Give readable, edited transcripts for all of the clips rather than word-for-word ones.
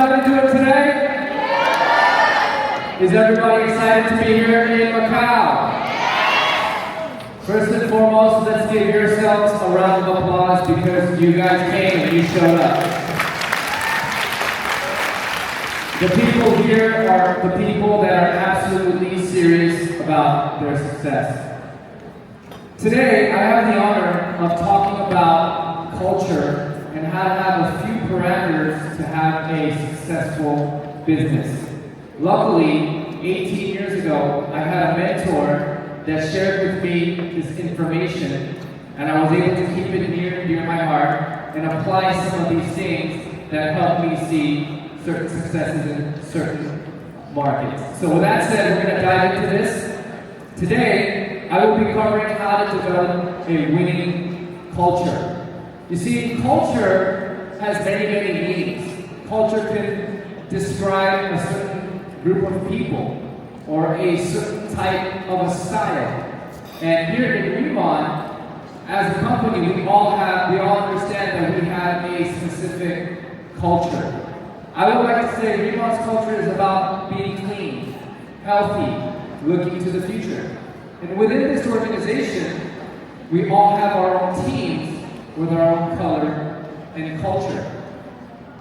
everybody doing today? Is everybody excited to be here in Macau? First and foremost, let's give yourselves a round of applause because you guys came and you showed up. The people here are the people that are absolutely serious about their success. Today, I have the honor of talking about culture and how to have a few parameters to have a successful business. Luckily, 18 years ago, I had a mentor that shared with me this information, and I was able to keep it near and dear to my heart and apply some of these things that helped me see certain successes in certain markets. So with that said, we're going to dive into this. Today, I will be covering how to develop a winning culture. You see, culture has many meanings. Culture can describe a certain group of people or a certain type of a style. And here in Riman, as a company, we all understand that we have a specific culture. I would like to say Riman's culture is about being clean, healthy, looking to the future. And within this organization, we all have our own teams with our own color and culture.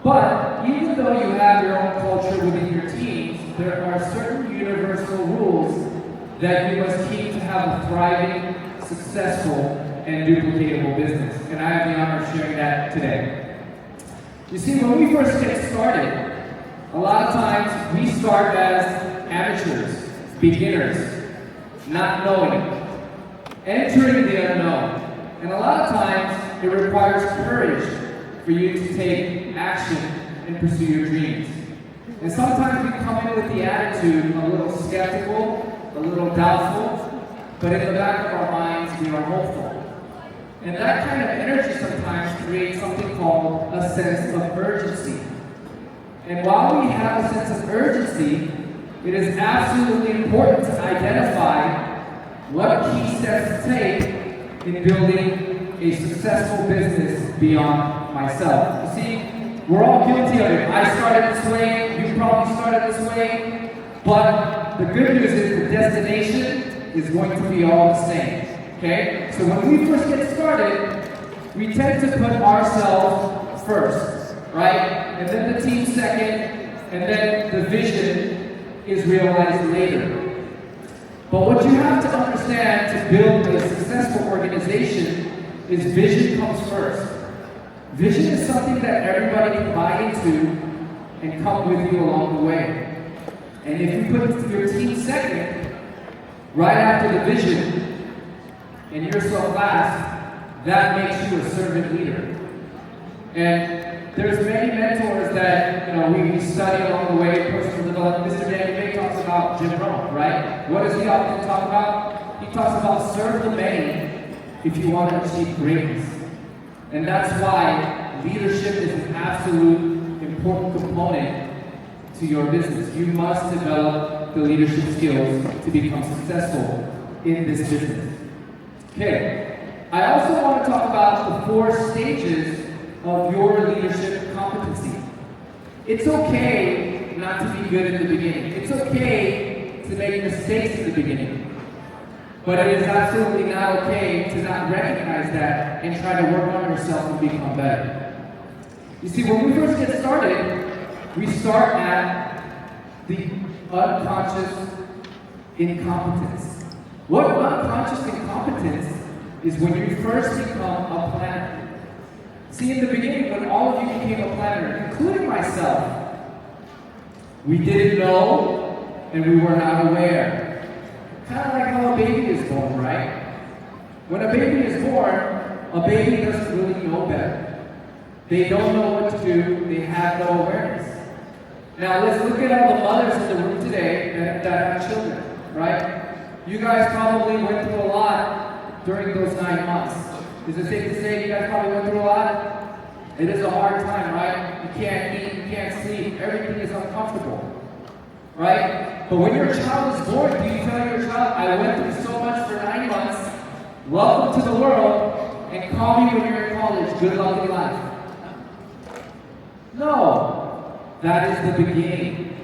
But even though you have your own culture within your teams, there are certain universal rules that you must keep to have a thriving, successful, and duplicatable business. And I have the honor of sharing that today. You see, when we first get started, a lot of times we start as amateurs, beginners, not knowing, entering the unknown. And a lot of times, it requires courage for you to take action and pursue your dreams. And sometimes we come in with the attitude a little skeptical, a little doubtful, but in the back of our minds, we are hopeful. And that kind of energy sometimes creates something called a sense of urgency. And while we have a sense of urgency, it is absolutely important to identify what key steps to take in building a successful business beyond myself. You see, we're all guilty of it. I started this way, you probably started this way, but the good news is the destination is going to be all the same, okay? So when we first get started, we tend to put ourselves first, right? And then the team second, and then the vision is realized later. But what you have to understand to build a successful organization is vision comes first. Vision is something that everybody can buy into and come with you along the way. And if you put your team second, right after the vision, and yourself last, that makes you a servant leader. And there's many mentors that we study along the way, personal development. Mr. Danny May talks about Jim Rohn, right? What does he often talk about? He talks about serve the many if you want to achieve greatness. And that's why leadership is an absolute important component to your business. You must develop the leadership skills to become successful in this business. Okay, I also want to talk about the 4 stages of your leadership competency. It's okay not to be good in the beginning. It's okay to make mistakes in the beginning. But it is absolutely not okay to not recognize that and try to work on yourself and become better. You see, when we first get started, we start at the unconscious incompetence. What unconscious incompetence is when you first become a planner. See, in the beginning, when all of you became a planner, including myself, we didn't know and we were not aware. Kind of like how a baby is born, right? When a baby is born, a baby doesn't really know better. They don't know what to do. They have no awareness. Now let's look at all the mothers in the room today that have children, right? You guys probably went through a lot during those 9 months. Is it safe to say you guys probably went through a lot? It is a hard time, right? You can't eat, you can't sleep, everything is uncomfortable, right? But when your child is born, do you tell your child, I went through so much for 9 months, welcome to the world, and call me when you're in college, good luck in life? No. That is the beginning.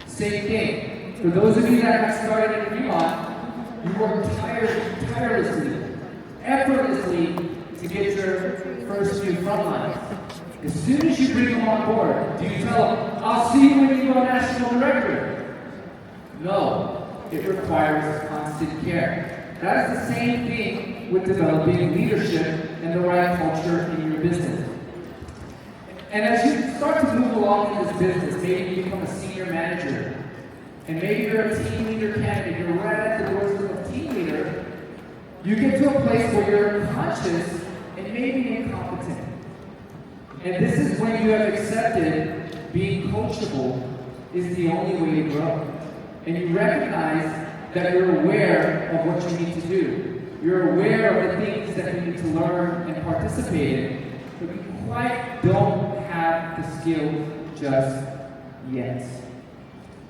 Same thing. For those of you that have started at Riman, you work tirelessly, effortlessly to get your first few frontlines. As soon as you bring them on board, do you tell them, I'll see you when you go national director? No, it requires constant care. That is the same thing with developing leadership and the right culture in your business. And as you start to move along in this business, maybe you become a senior manager, and maybe you're a team leader candidate, you're right at the doors of a team leader, you get to a place where you're conscious and maybe incompetent. And this is when you have accepted being coachable is the only way to grow. And you recognize that you're aware of what you need to do. You're aware of the things that you need to learn and participate in, but you quite don't have the skill just yet.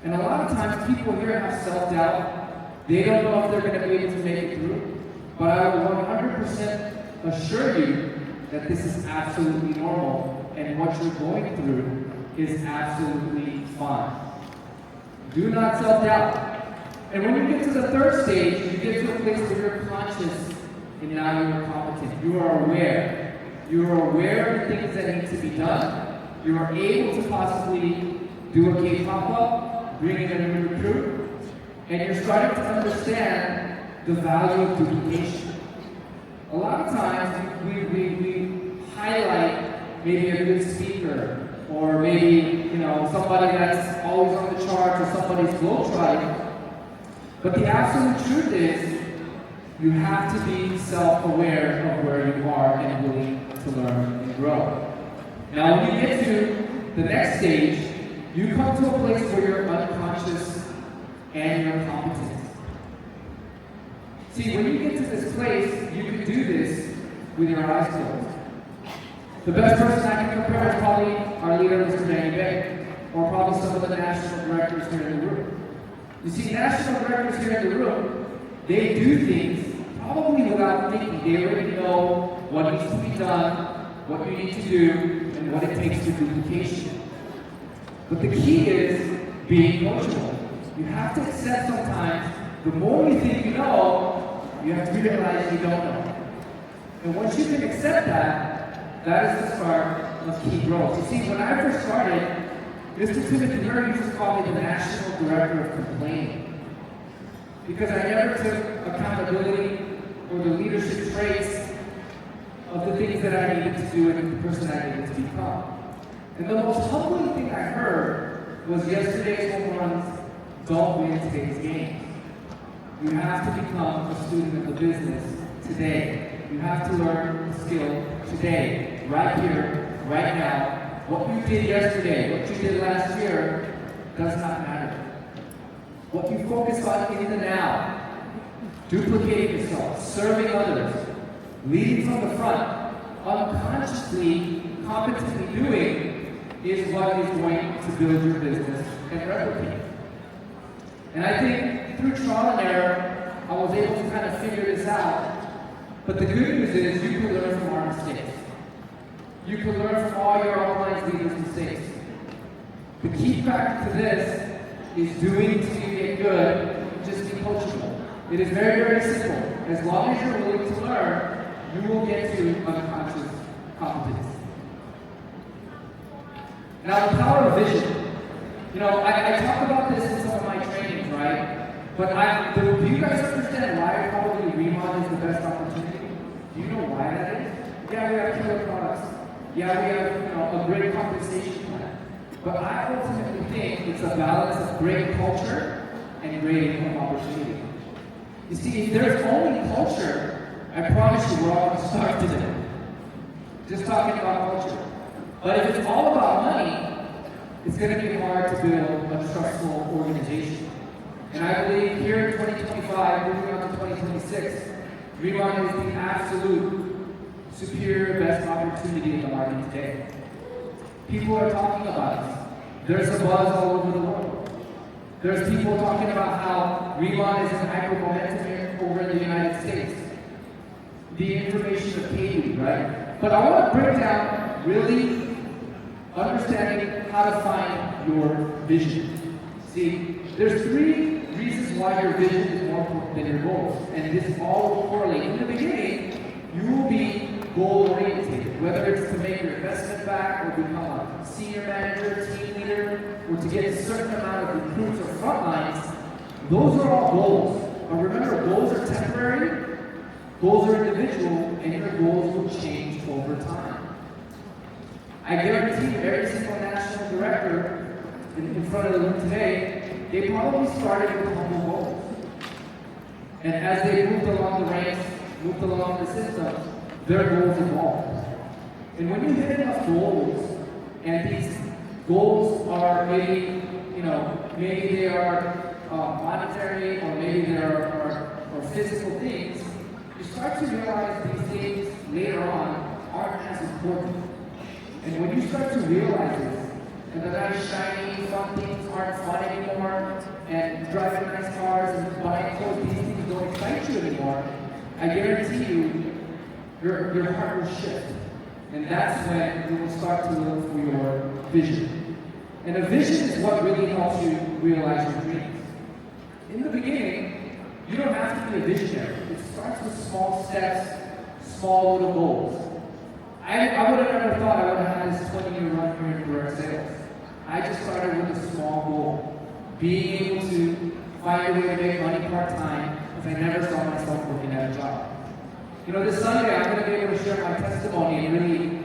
And a lot of times people here have self-doubt. They don't know if they're going to be able to make it through. But I will 100% assure you that this is absolutely normal, and what you're going through is absolutely fine. Do not self-doubt. And when you get to the third stage, you get to a place where you're conscious and now you're competent. You are aware. You are aware of the things that need to be done. You are able to possibly do a K-pop up, bring in a new recruit, and you're starting to understand the value of duplication. A lot of times we highlight maybe a good speaker, or maybe somebody that's always on the charts, or somebody's globetrotting. But the absolute truth is, you have to be self-aware of where you are and willing to learn and grow. Now, when you get to the next stage, you come to a place where you're unconscious and you're competent. See, when you get to this place, you can do this with your eyes closed. The best person I can compare is probably our leader, Mr. Danny Bay, or probably some of the national directors here in the room. You see, national directors here in the room, they do things probably without thinking. They already know what needs to be done, what you need to do, and what it takes to duplication. But the key is being coachable. You have to accept sometimes, the more you think you know, you have to realize you don't know. And once you can accept that, that is the start of key growth. You see, when I first started, Mr. Timothy Murray used to call me the National Director of Complaining. Because I never took accountability or the leadership traits of the things that I needed to do and the person I needed to become. And the most humbling thing I heard was yesterday's home runs don't win today's games. You have to become a student of the business today. You have to learn the skill today, right here, right now. What you did yesterday, what you did last year, does not matter. What you focus on in the now, duplicating yourself, serving others, leading from the front, unconsciously, competently doing is what is going to build your business and replicate. And I think through trial and error, I was able to kind of figure this out. But the good news is you can learn from our mistakes. You can learn from all your online leaders' mistakes. The key factor to this is doing till you get good, just be coachable. It is very, very simple. As long as you're willing to learn, you will get to unconscious competence. Now, the power of vision. I talk about this in some of my trainings, right? But do you guys understand why probably Riman is the best opportunity? Do you know why that is? Yeah, we have killer products. Yeah, we have a great compensation plan. But I ultimately think it's a balance of great culture and great income opportunity. You see, if there's only culture, I promise you we're all going to start today. Just talking about culture. But if it's all about money, it's going to be hard to build a trustful organization. And I believe here in 2025, moving on to 2026, Riman is the absolute superior best opportunity in the market today. People are talking about us. There's a buzz all over the world. There's people talking about how Riman is in hyper-momentum here over in the United States. The information of Katie, right? But I want to break down really understanding how to find your vision. See, there's three reasons why your vision is more important than your goals, and this all will correlate. In the beginning, you will be goal-oriented, whether it's to make your investment back, or become a senior manager, team leader, or to get a certain amount of recruits or front lines. Those are all goals. But remember, goals are temporary, goals are individual, and your goals will change over time. I guarantee you, every single national director in front of the room today, they probably started with humble goals. And as they moved along the ranks, moved along the system, their goals evolved. And when you hit enough goals, and these goals are maybe they are monetary, or maybe they are physical things, you start to realize these things later on aren't as important. And when you start to realize this, and the nice shiny fun things aren't fun anymore, and driving nice cars and buying clothes, these things don't excite you anymore, I guarantee you, your heart will shift. And that's when you will start to look for your vision. And a vision is what really helps you realize your dreams. In the beginning, you don't have to be a visionary. It starts with small steps, small little goals. I would have never thought I would have had this 20-year run here in direct sales. I just started with a small goal. Being able to find a way to make money part-time, because I never saw myself working at a job. This Sunday I'm going to be able to share my testimony and really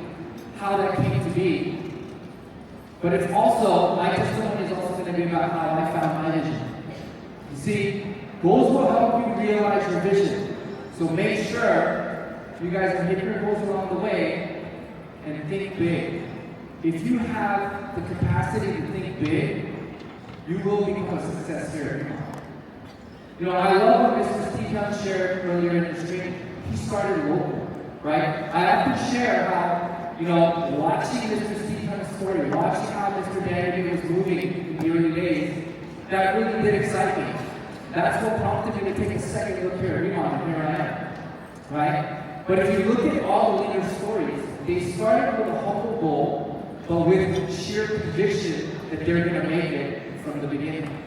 how that came to be. But it's also, my testimony is also going to be about how I found my vision. You see, goals will help you realize your vision. So make sure you guys are hitting your goals along the way and think big. If you have the capacity to think big, you will become a success here. I love what Mr. Steve Young shared earlier in the stream. He started local, right? I often share how, watching Mr. Steve Young's story, watching how Mr. Danny was moving in the early days, that really did excite me. That's what prompted me to take a second look here. Riman, here I am, right? But if you look at all the leaders' stories, they started with a humble goal, but with sheer conviction that they're going to make it from the beginning.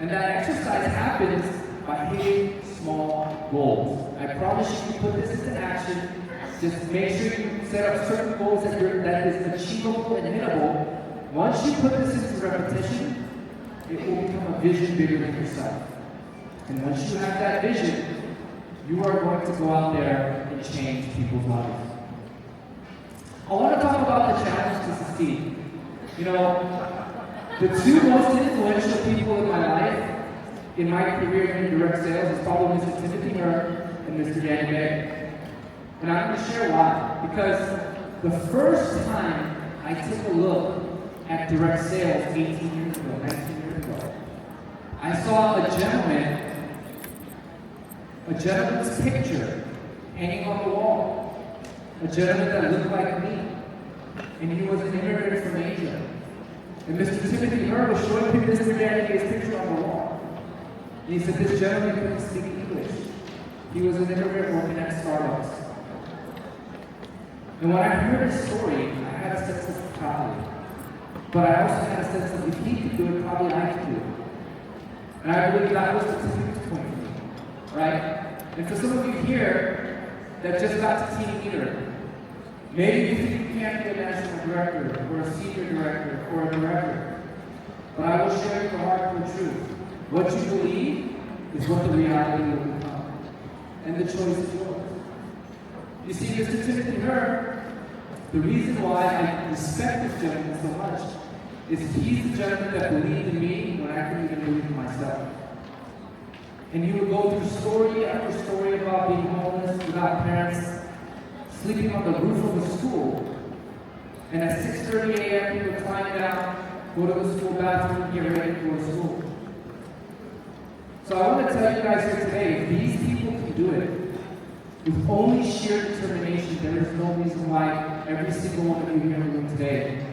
And that exercise happens by hitting small goals. I promise you, put this into action. Just make sure you set up certain goals that is achievable and hittable. Once you put this into repetition, it will become a vision bigger than yourself. And once you have that vision, you are going to go out there and change people's lives. I want to talk about the challenge to succeed. The two most influential people in my life, in my career in direct sales, is probably Mr. Timothy Murr and Mr. Danny Bay. And I'm going to share why. Because the first time I took a look at direct sales 18 years ago, 19 years ago, I saw a gentleman's picture hanging on the wall. A gentleman that looked like me. And he was an immigrant from Asia. And Mr. Timothy Murr was showing him Mr. Danny Bay's picture on the wall. And he said, this gentleman couldn't speak English. He was an immigrant working at Starbucks. And when I heard his story, I had a sense of pride. But I also had a sense of, if he could do it, probably I could do it. And I believe that was the tipping point for me, right? And for some of you here that just got to team leader, maybe you think you can't be a national director, or a senior director, or a director. But I will share you the hardcore truth. What you believe is what the reality will become. And the choice is yours. You see, Mr. Timothy Murr, the reason why I respect this gentleman so much is he's the gentleman that believed in me when I couldn't even believe in myself. And he would go through story after story about being homeless, without parents, sleeping on the roof of a school. And at 6:30 a.m. he would climb down, go to the school bathroom, and get ready to go to school. So I want to tell you guys here today, if these people can do it, with only sheer determination, there is no reason why every single one of you here in the room today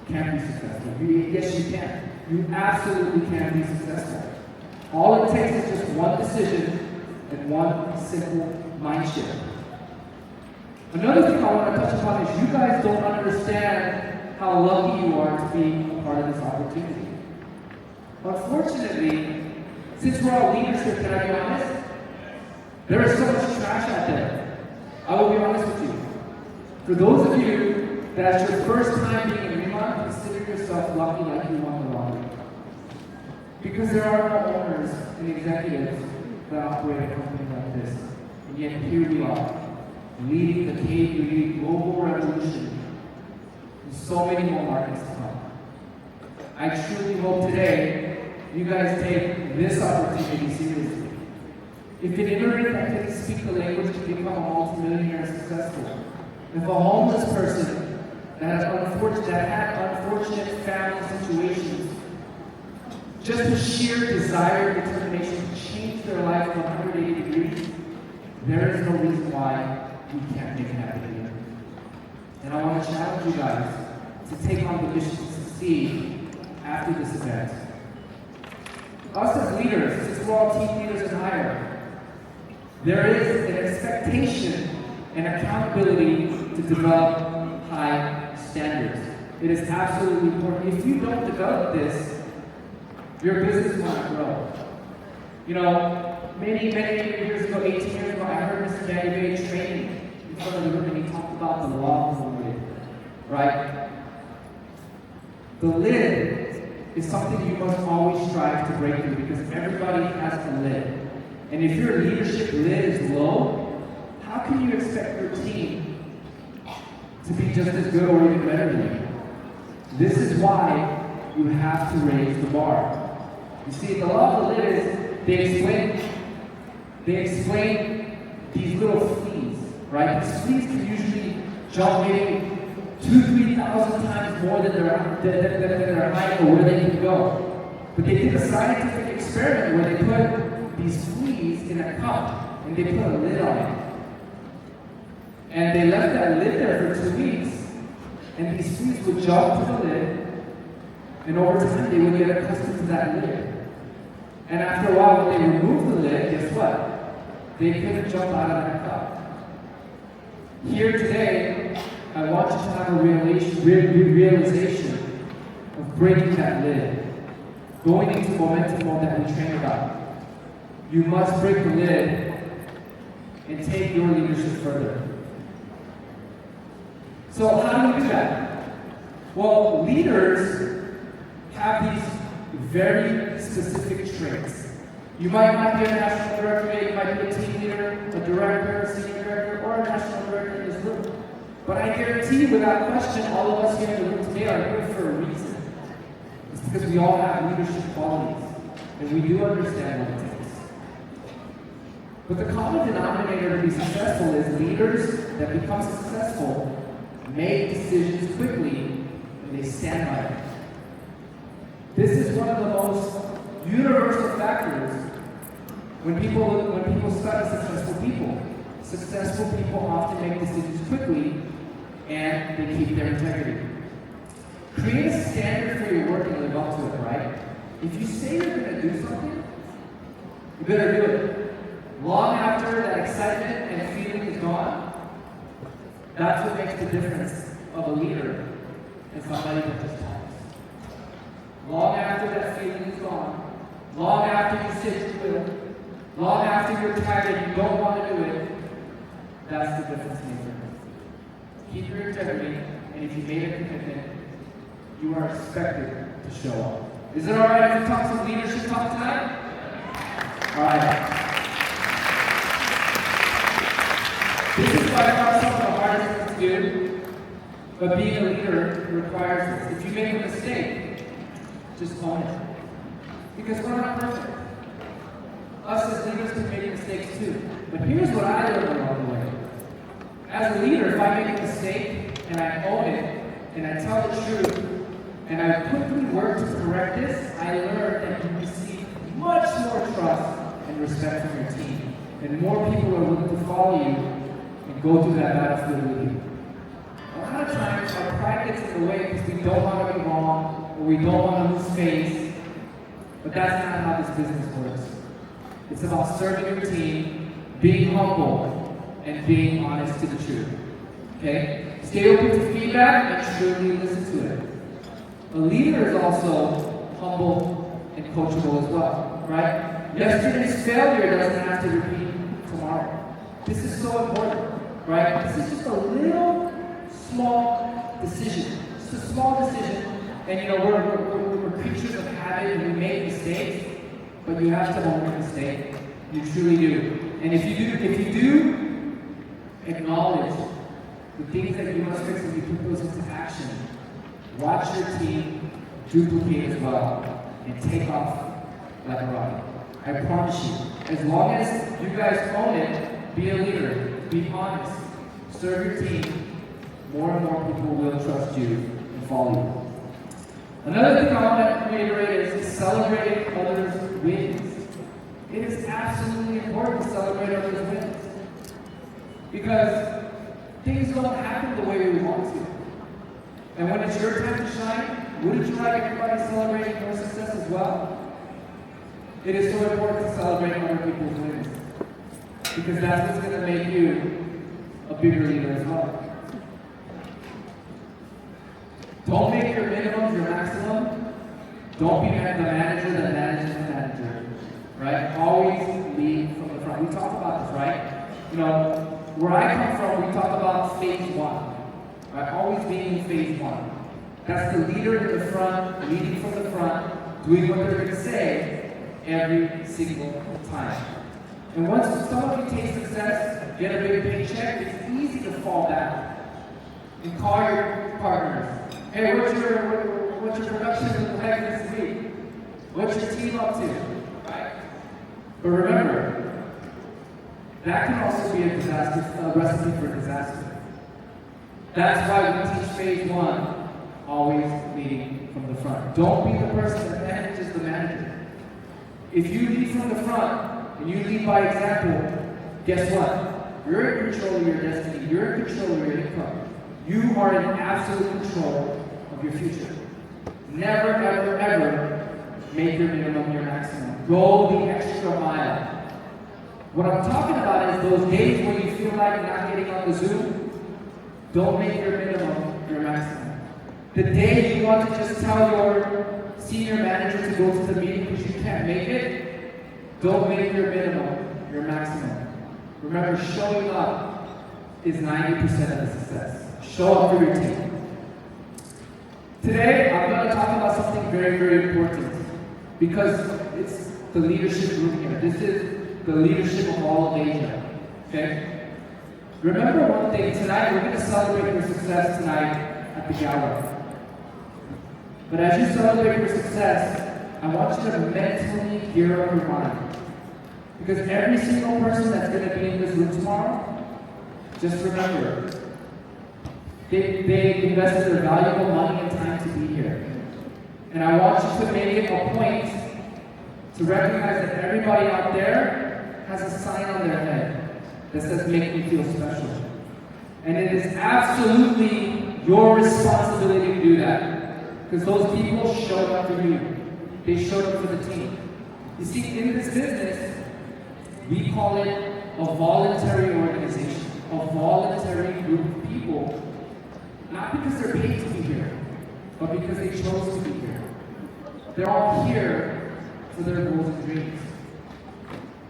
can't be successful. Yes, you can. You absolutely can be successful. All it takes is just one decision and one simple mind shift. Another thing I want to touch upon is you guys don't understand how lucky you are to be a part of this opportunity. Unfortunately, since we're all leadership, can I be honest? There is so much trash out there. I will be honest with you. For those of you that's your first time being in Riman, consider yourself lucky like you won the lottery. Because there are no owners and executives that operate a company like this. And yet here we are, leading the K-3 global revolution in so many more markets to come. I truly hope today you guys take this opportunity seriously. If an immigrant that can speak the language can become a multi-millionaire successful, if a homeless person that had unfortunate family situations, just a sheer desire and determination to change their life 180 degrees, there is no reason why we can't make it happen here. And I want to challenge you guys to take on the mission to succeed after this event. Us as leaders, since we're all team leaders and higher, there is an expectation and accountability to develop high standards. It is absolutely important. If you don't develop this, your business will not grow. You know, many years ago, 18 years ago, I heard Mr. Danny Bay training in front of the room, and he talked about the law of the lid, right? The lid is something you must always strive to break through because everybody has a lid. And if your leadership lid is low, how can you expect your team to be just as good or even better than you? This is why you have to raise the bar. You see, the law of the lid is, they explain these little fleas, right? These fleas can usually jump maybe 2,000-3,000 times more than their height or where they can go. But they did a scientific experiment where they put these fleas in a cup and they put a lid on it. And they left that lid there for 2 weeks. And these fleas would jump to the lid, and over time they would get accustomed to that lid. And after a while, when they removed the lid, guess what? They couldn't jump out of that cup. Here today, I want you to have a realization of breaking that lid, going into momentum mode that we train about. You must break the lid and take your leadership further. So how do we do that? Well, leaders have these very specific traits. You might not be a national director, you might be a team leader, a director, a senior director, or a national director in this room. But I guarantee you, without question, all of us here in the room today are here for a reason. It's because we all have leadership qualities, and we do understand what it takes. But the common denominator to be successful is leaders that become successful make decisions quickly, and they stand by it. This is one of the most universal factors when people study successful people. Successful people often make decisions quickly, and they keep their integrity. Create a standard for your work and live up to it, right? If you say you're going to do something, you better do it. Long after that excitement and feeling is gone, that's what makes the difference of a leader and somebody that just talks. Long after that feeling is gone, long after you sit still, long after you're tired and you don't want to do it, that's the difference maker. Keep your integrity, and if you made a commitment, you are expected to show up. Is it alright if we talk some leadership talk tonight? Alright. This is by far some of the hardest things to do, but being a leader requires this. If you make a mistake, just own it. Because we're not perfect. Us as leaders can make mistakes too. But here's what I learned along the way. As a leader, if I make a mistake and I own it and I tell the truth and I quickly work to correct this, I learned that you receive much more trust and respect from your team. And more people are willing to follow you and go through that battlefield with you. A lot of times our pride gets in the way because we don't want to be wrong or we don't want to lose face. But that's not how this business works. It's about serving your team, being humble, and being honest to the truth. Okay? Stay open to feedback and truly listen to it. A leader is also humble and coachable as well, right? Yesterday's failure doesn't have to repeat tomorrow. This is so important, right? This is just a little small decision. Just a small decision. And you know, we're creatures of habit and we make mistakes, but you have to own your mistake. You truly do. And if you do acknowledge the things that you must fix and you put those into action, watch your team duplicate as well and take off like a rocket. I promise you, as long as you guys own it, be a leader, be honest, serve your team, more and more people will trust you and follow you. Another thing I want to reiterate is celebrating others' wins. It is absolutely important to celebrate others' wins. Because things don't happen the way we want to. And when it's your time to shine, wouldn't you like everybody celebrating your success as well? It is so important to celebrate other people's wins. Because that's what's going to make you a bigger leader as well. Don't make your minimum your maximum. Don't be the manager that manages the manager. Right? Always lead from the front. We talk about this, right? You know, where I come from, we talk about phase one. Right? Always being in phase one. That's the leader in the front, leading from the front, doing what they're going to say every single time. And once some of you taste success, get a big paycheck, it's easy to fall back and call your partners. Hey, what's your production look like this week? What's your team up to? Right? But remember, that can also be a recipe for disaster. That's why we teach phase one, always leading from the front. Don't be the person that manages the manager. If you lead from the front and you lead by example, guess what? You're in control of your destiny. You're in control of your income. You are in absolute control of your future. Never, ever, ever make your minimum your maximum. Go the extra mile. What I'm talking about is those days when you feel like you're not getting on the Zoom. Don't make your minimum your maximum. The day you want to just tell your senior manager to go to the meeting because you can't make it, don't make your minimum your maximum. Remember, showing up is 90% of the success. Show up for your team. Today, I'm going to talk about something very, very important because it's the leadership group here. This is the leadership of all of Asia. Okay? Remember one thing, tonight we're going to celebrate your success tonight at the gala. But as you celebrate your success, I want you to mentally gear up your mind. Because every single person that's going to be in this room tomorrow, just remember, they invested their valuable money and time to be here. And I want you to make it a point to recognize that everybody out there has a sign on their head that says, "Make me feel special." And it is absolutely your responsibility to do that. Because those people showed up for you. They showed up for the team. You see, in this business, we call it a voluntary organization, a voluntary group of people. Not because they're paid to be here, but because they chose to be here. They're all here for their goals and dreams.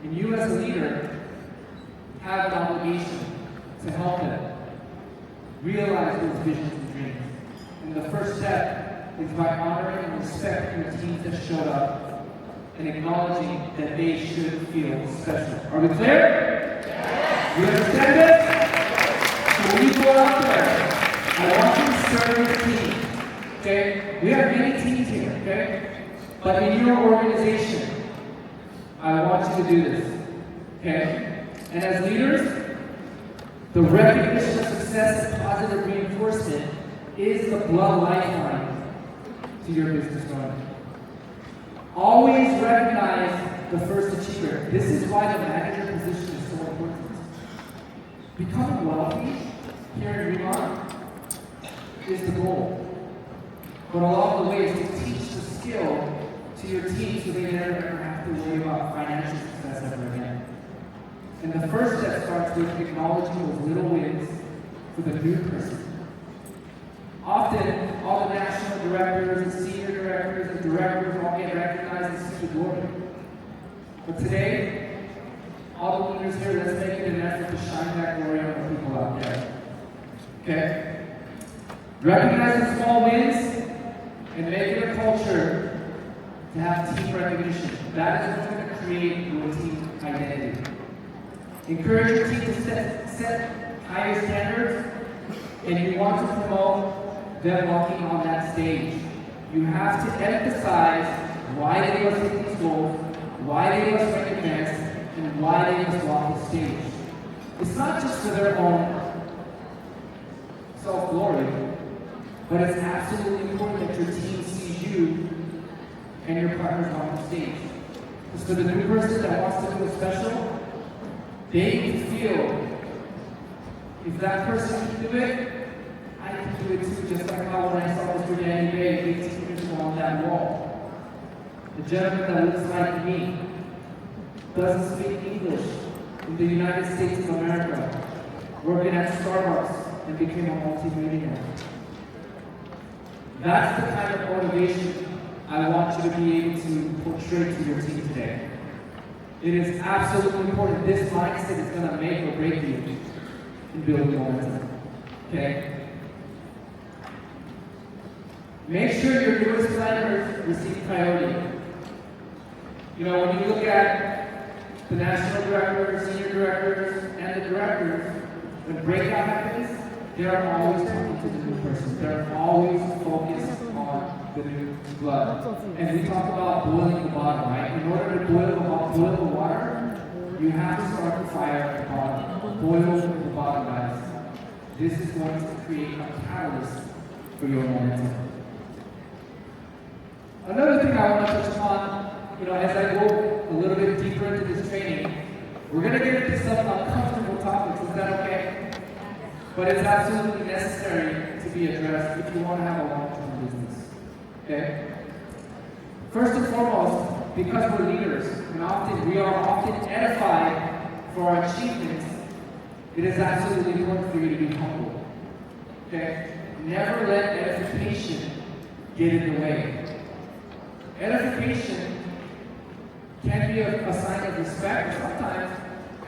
And you as a leader have an obligation to help them realize those visions and dreams. And the first step is by honoring and respecting the teams that showed up and acknowledging that they should feel special. Are we clear? Yes. You understand this? So when you go out there, I want you to serve your team. Okay? We have many teams here, okay? But in your organization, I want you to do this. Okay? And as leaders, the recognition of success and positive reinforcement is the blood lifeline to your business running. Always recognize the first achiever. This is why the manager position is so important. Becoming wealthy here in Riman is the goal. But along the way is to teach the skill to your team so they never ever have to worry about financial success ever again. And the first step starts with acknowledging those little wins for the new person. often, all the national directors and senior directors and directors all get recognized and see the glory. But today, all the leaders here, let's make it an effort to shine that glory on the people out there. Okay? Recognize the small wins and make it a culture to have team recognition. That is what's going to create your team identity. Encourage your team to set higher standards, and you want to promote them walking on that stage. You have to emphasize why they must hit these goals, why they must recognize, and why they must walk the stage. It's not just for their own self-glory, but it's absolutely important that your team sees you and your partners on the stage. Because for the new person that wants to do a special, they need to feel, if that person can do it, I can do it too, just like how when I saw Mr. Danny Bay 18 years ago on that wall. The gentleman that looks like me, doesn't speak English, in the United States of America, working at Starbucks and became a multi-millionaire. That's the kind of motivation I want you to be able to portray to your team today. It is absolutely important. This mindset is going to make or break you in building momentum. Okay? Make sure your newest planners receive priority. You know, when you look at the national directors, senior directors, and the directors, when breakout happens, they're always talking to the new person. They're always focused on the new blood. And we talk about boiling the bottom, right? In order to boil the water, you have to start the fire at the bottom. Boil the bottom, guys. This is going to create a catalyst for your momentum. Another thing I want to touch upon, you know, as I go a little bit deeper into this training, we're going to get into some uncomfortable topics. Is that okay? But it's absolutely necessary to be addressed if you want to have a long-term business. Okay? First and foremost, because we're leaders, and we are often edified for our achievements, it is absolutely important for you to be humble. Okay? Never let edification get in the way. Edification can be a sign of respect, but sometimes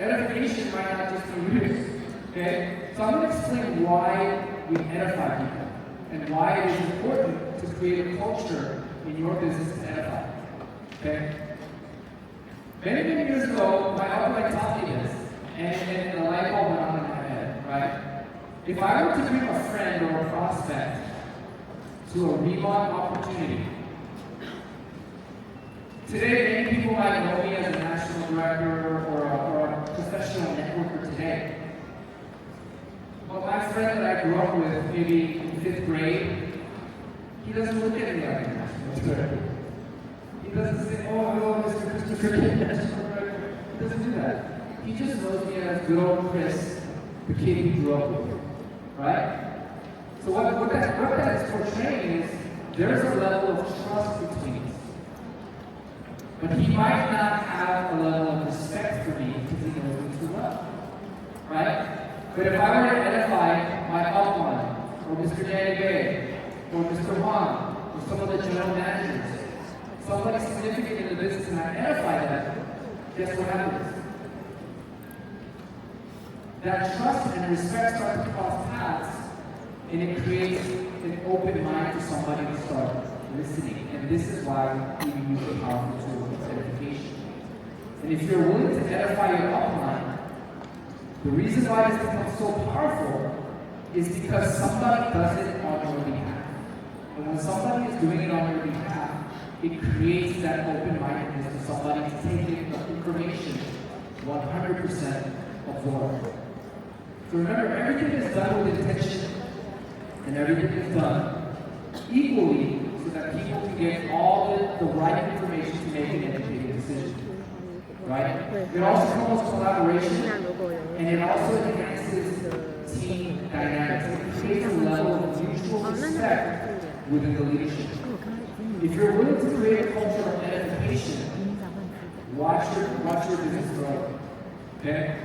edification might not just be rude. Okay? So I'm going to explain why we edify people and why it is important to create a culture in your business to edify. Okay? Many years ago, my upline taught me this, and the light bulb went on in my head, right? If I were to bring a friend or a prospect to a Riman opportunity, today many people might know me as a national director or a professional networker today. But my friend that I grew up with, maybe in 5th grade, he doesn't look at me like a national director. He doesn't say, oh, hello, Mr. Christopher. He doesn't do that. He just knows me as good old Chris, the kid he grew up with. Right? So what that is portraying is there's a level of trust between us. But he might not have a level of respect for me because he knows me too well. Right? But if I were to edify my upline, or Mr. Danny Bay, or Mr. Juan, or some of the general managers, somebody significant in the business, and I edify them, guess what happens? That trust and respect start to cross paths, and it creates an open mind for somebody to start listening. And this is why we use a powerful tool of edification. And if you're willing to edify your upline, the reason why this becomes so powerful is because somebody does it on your behalf. And when somebody is doing it on your behalf, it creates that open-mindedness for somebody to take in the information 100% of board. So remember, everything is done with intention, and everything is done equally so that people can get all the right information to make an educated decision. Right? It also promotes collaboration, and it also enhances team dynamics. It creates a level of mutual respect within the leadership. If you're willing to create a culture of edification, watch your business grow. Okay?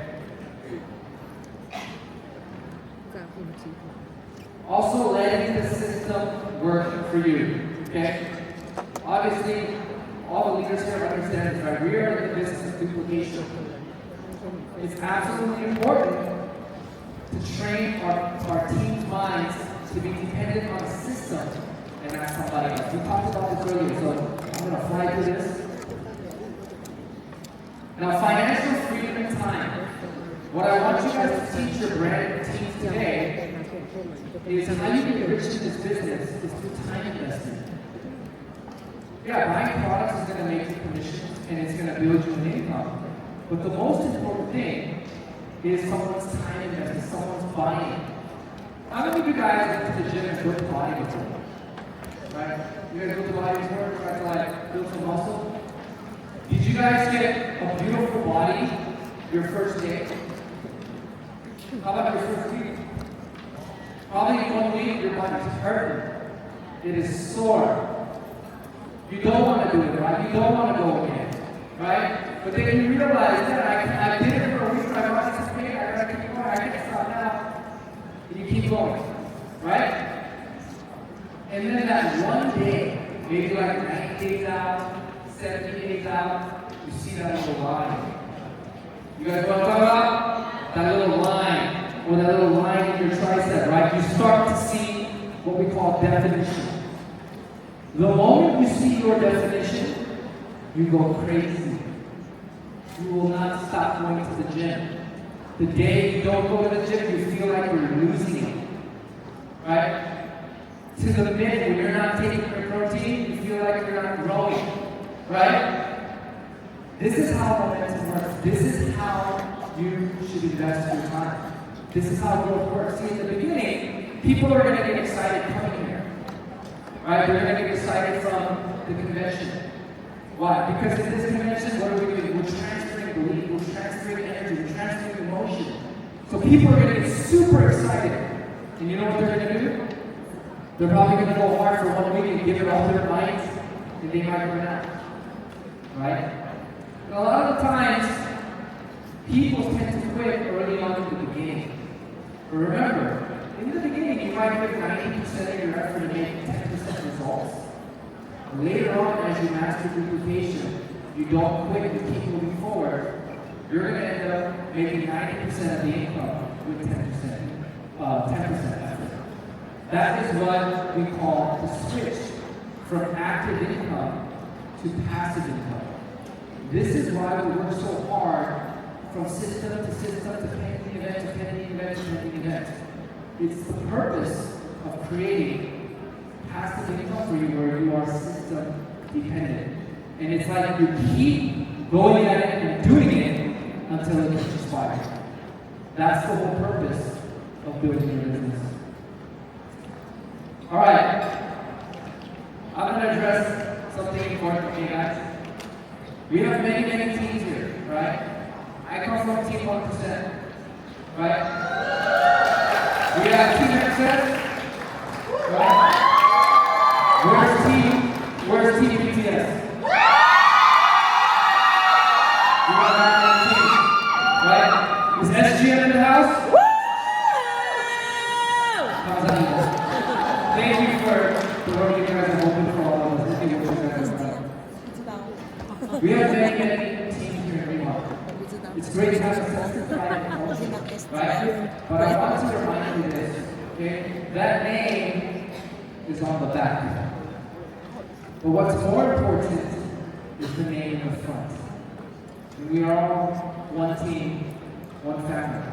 Also letting the system work for you, okay? Obviously, all the leaders here understand this, right? We are in the business of duplication. It's absolutely important to train our team's minds to be dependent on a system and not somebody else. We talked about this earlier, so I'm going to fly through this. Now, financial freedom and time. What I want you guys to teach your brand teams today is how you get rich in this business is through time investment. Yeah, buying products is going to make you commissions and it's going to build you an income. But the most important thing is someone's time investment, someone's buying. How many of you guys went to the gym and built a body before? Right? You guys built a body before? Try to like build some muscle? Did you guys get a beautiful body your first day? How about your first week? Probably in 1 week your body's hurting. It is sore. You don't want to do it, right? You don't want to go again, right? But then you realize that I did it for a week, my body's pain, I gotta keep going, I can't stop now. And you keep going, right? And then that one day, maybe like 90 days out, 70 days out, you see that little line. You guys know what I'm talking about? That little line, or that little line in your tricep, right? You start to see what we call definition. The moment you see your definition, you go crazy. You will not stop going to the gym. The day you don't go to the gym, you feel like you're losing it. Right? To the minute when you're not taking your protein, you feel like you're not growing. Right? This is how momentum works. This is how you should invest your time. This is how growth works. See, in the beginning, people are going to get excited coming here. Right? They're going to get excited from the convention. Why? Because in this convention, what are we doing? We're transferring belief, we're transferring energy, we're transferring emotion. So people are going to get super excited. And you know what they're going to do? They're probably going to go hard for 1 week and give it all their might, and they might run out. Right? And a lot of the times, people tend to quit early on in the beginning. But remember, in the beginning, you might give 90% of your effort to make 10% results. Later on, as you master duplication, you don't quit, you keep moving forward, you're going to end up making 90% of the income with 10% effort. That is what we call the switch from active income to passive income. This is why we work so hard from system to system to pending event to pending event to pending event. It's the purpose of creating passive income for you where you are system dependent. And it's like you keep going at it and doing it until it catches fire. That's the whole purpose of building your business. All right. I'm going to address something important, okay, guys? We have many teams here, right? I come from Team 1%, right? We have Team XS, right? Where's Team BTS? We have 9 teams, right? Is SGM in the house? How's that? Thank you for the work you guys have opened for all of us. Thank you for we have many teams here in Riman. It's great to have a sense of pride and culture, right? But I want to remind you this, okay? That name is on the back. But what's more important is the name in the front. And we are all one team, one family.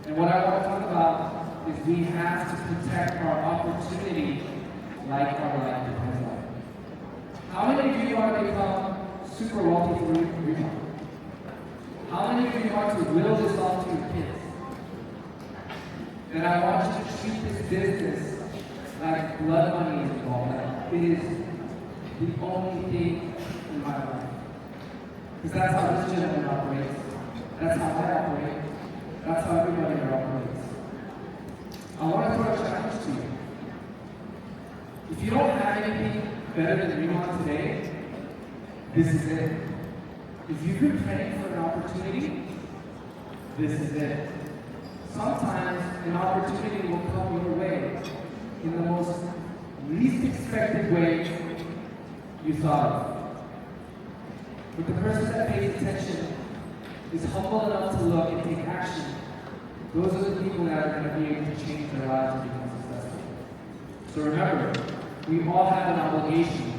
And what I want to talk about is we have to protect our opportunity like our life depends on it. How many of you want to become super wealthy through Riman? How many of you want to will this off to your kids? And I want you to treat this business like blood money is involved. Like it is the only thing in my life. Because that's how this gentleman operates. That's how I operate. That's how everybody here operates. I want to throw a challenge to you. If you don't have anything better than Riman today, this is it. If you've been praying for an opportunity, this is it. Sometimes an opportunity will come your way every way you thought of. But the person that pays attention is humble enough to look and take action. Those are the people that are going to be able to change their lives and become successful. So remember, we all have an obligation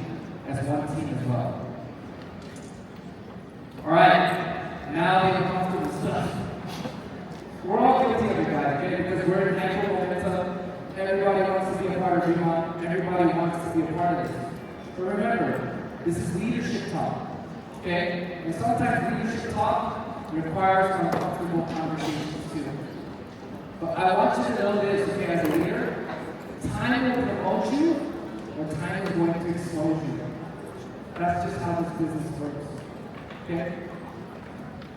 as one team as well. Alright, now the uncomfortable stuff. We're all guilty of it, guys, okay? Because we're in Macau momentum. Everybody wants to be a part of Riman. Everybody wants to be a part of this. But remember, this is leadership talk. Okay? And sometimes leadership talk requires uncomfortable conversations too. But I want you to know this, okay, as a leader, time will promote you or time is going to expose you. That's just how this business works. Okay?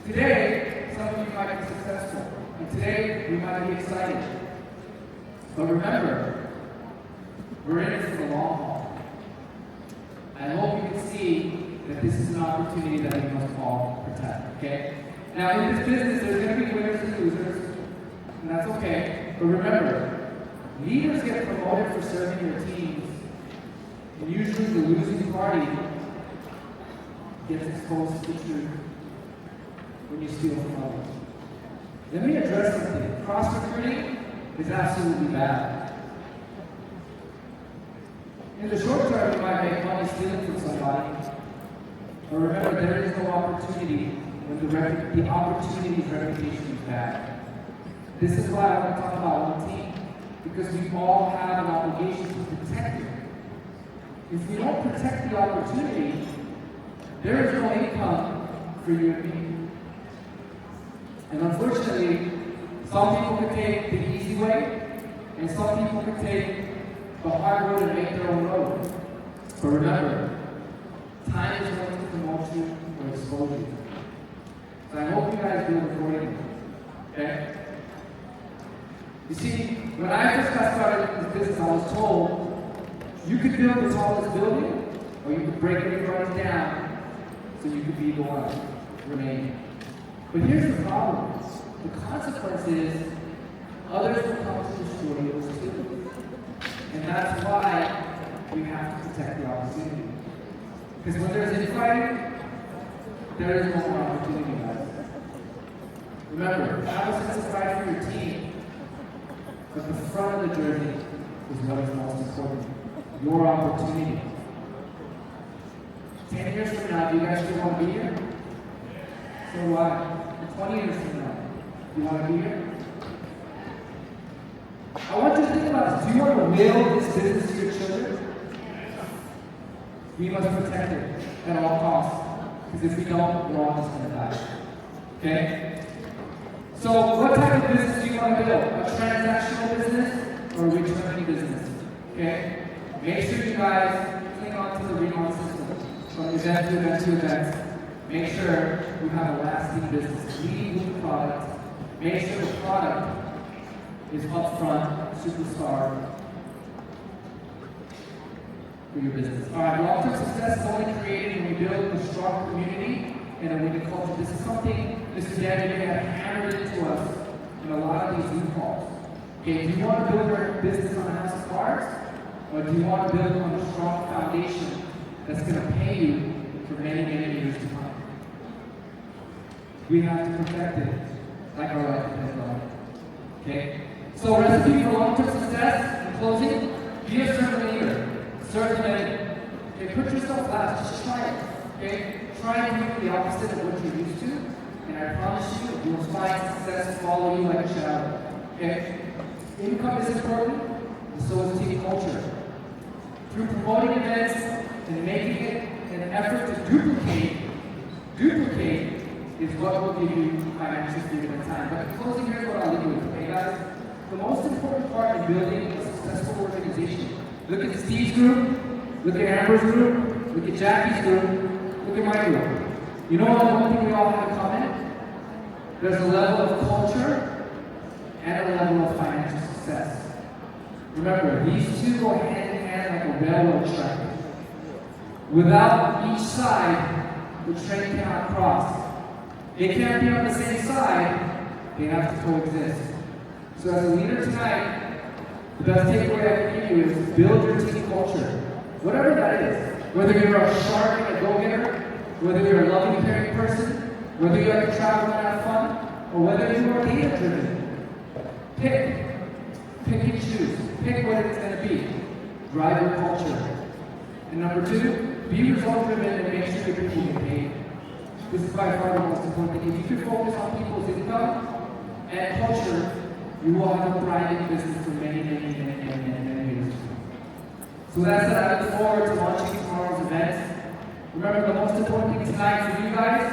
Today, some of you might be successful. And today, we might be excited. But remember, we're in it for the long haul. I hope you can see that this is an opportunity that we must all protect, okay? Now, in this business, there's going to be winners and losers, and that's okay. But remember, leaders get promoted for serving their teams, and usually the losing party gets exposed to the truth when you steal from others. Let me address something. Cross-recruiting is absolutely bad. In the short term, you might make money stealing from somebody. But remember, there is no opportunity when the opportunity's reputation is bad. This is why I want to talk about one team. Because we all have an obligation to protect it. If we don't protect the opportunity, there is no income for you and me. And unfortunately, some people can take the easy way, and some people can take the hard road and make their own road. But remember, time is going to promote you or expose you. So I hope you guys do it accordingly. Okay? You see, when I first got started in this business, I was told you could build the tallest building, or you could break everybody down so you could be the one remaining. But here's the problem. The consequence is others will come to destroy yours too. And that's why we have to protect the opportunity. Because when there's infighting, there is no more opportunity, guys. Remember, have a sense of pride for your team, but the front of the jersey is what is most important. Your opportunity. 10 years from now, do you guys still want to be here? So do I. 20 years from now, do you want to be here? I want you to think about this. Do you want to will this business to your children? We must protect it at all costs. Because if we don't, we're all just going to die. Okay? So, what type of business do you want to build? A transactional business or a returning business? Okay? Make sure you guys cling on to the Riman system. From event to event to event. Make sure you have a lasting business. Lead with the product. Make sure the product is upfront, superstar for your business. Alright, long-term success is only created when we build a strong community and a winning culture. This is something Mr. Daniel had hammered into us in a lot of these Zoom calls. Okay, do you want to build your business on a house of cards? Or do you want to build on a strong foundation that's going to pay you for many, many years to come? We have to protect it like our life depends on it. Okay? So recipe for long-term success, in closing, be a servant leader. Serve the many. Okay, put yourself last, just try it. Okay? Try and do the opposite of what you're used to, and I promise you, you'll find success follow you like a shadow. Okay? Income is important, and so is team culture. Through promoting events and making it an effort to duplicate is what will give you financial freedom and time. But in closing, here's what I'll leave you with, okay guys? The most important part in building a successful organization. Look at Steve's group, look at Amber's group, look at Jackie's group, look at my group. You know what one thing we all have in common? There's a level of culture and a level of financial success. Remember, these two go hand in hand like a railroad track. Without each side, the train cannot cross. They can't be on the same side, they have to coexist. So as a leader tonight, the best takeaway I can give you is build your team culture. whatever that is. Whether you're a shark and a go-getter, whether you're a loving, caring person, whether you like to travel and have fun, or whether you are data-driven. Pick and choose. Pick what it's going to be. Drive your culture. And number two, be result-driven and make sure your people get paid. This is by far the most important thing. If you can focus on people's income and culture, you will have a thriving business for many years to come. So that's it. I look forward to launching tomorrow's event. Remember, the most important thing tonight for you guys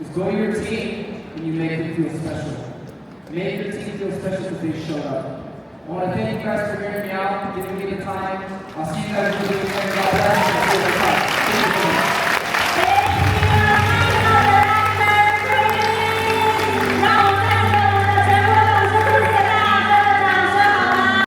is go to your team and you make them feel special. Make your team feel special because they showed up. I want to thank you guys for hearing me out.